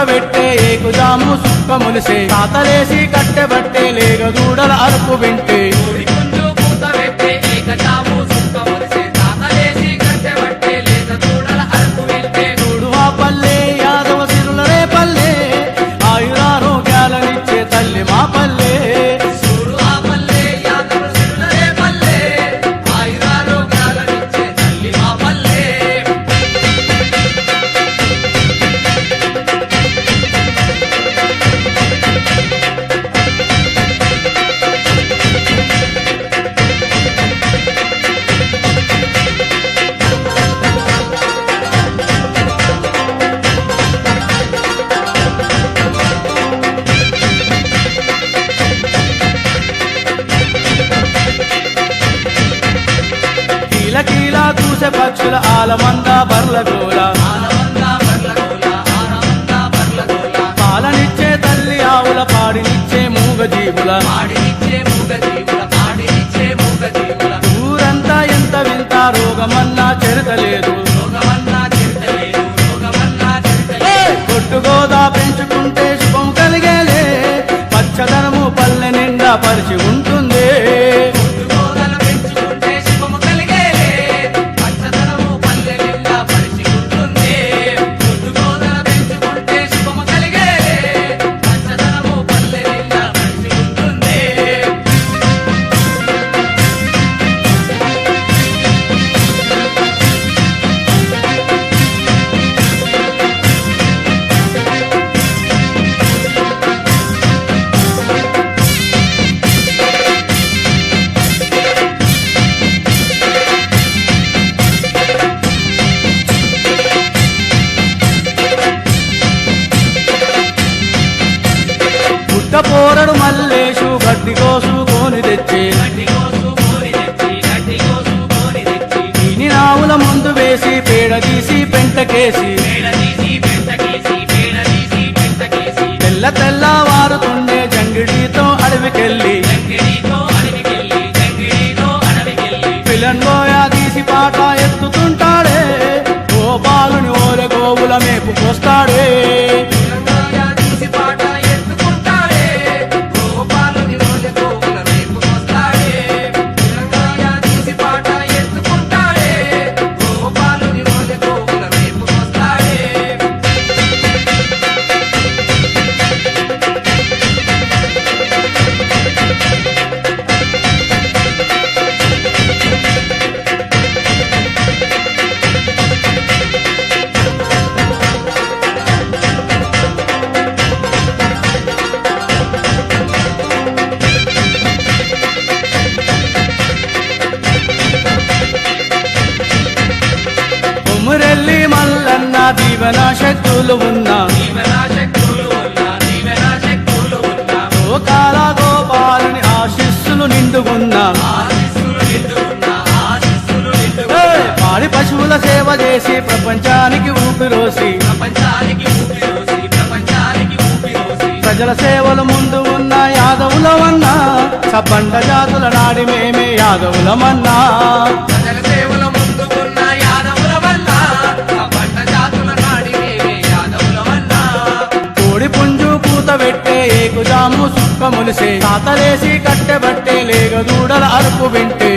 పెట్టే ఏకుజాము సుక్క ములిసే తాతలేసి కట్టెబట్టే లేగ దూడల అరుపు వింటే చూడు ఆ పల్లె యాదవ సిరులరే పల్లె ఆయురారోగ్యాలనిచ్చే తల్లి మా పల్లె కీలా కూసే పక్షుల ఆలమంద బర్లగోల పాలనిచ్చే తల్లి ఆవుల పాడినిచ్చే మూగ జీవుల ఊరంతా ఎంత వింత రోగమన్నా చెరతలేదు కొట్టుగోదా పెంచుకుంటే శుభం కలిగేలే పచ్చదనము పల్లె నిండా పరిచి ఉంటుంది పోరడు మల్లేషు గడ్డి కోసుకొని తెచ్చి దీని నావుల ముందు వేసి పేడ తీసి పెంటకేసి తెల్ల తెల్లవారుతుండే జంగిడితో అడవికెళ్ళి పిల్లన్గోయా తీసి పాట ఎత్తుతుంటాడే గోపాలుని ఓల గోవుల మేపుకొస్తాడే కొమురెల్లి మల్లన్న దీవెన శక్తులు ఉన్నా లోకాల గోపాలని ఆశీస్సులు నిండుకున్నా పాడి పశువుల సేవ చేసి ప్రపంచానికి ఊపిరోసి ప్రజల సేవలు ముందు ఉన్న యాదవులమన్నా సబ్బండ జాతుల నాడి మేమే యాదవులమన్నా కోడి పుంజు పూత పెట్టే ఏకుజాము సుక్క ములిసే తాతలేసి కట్టెబట్టే లేగ దూడల అరుపు వింటే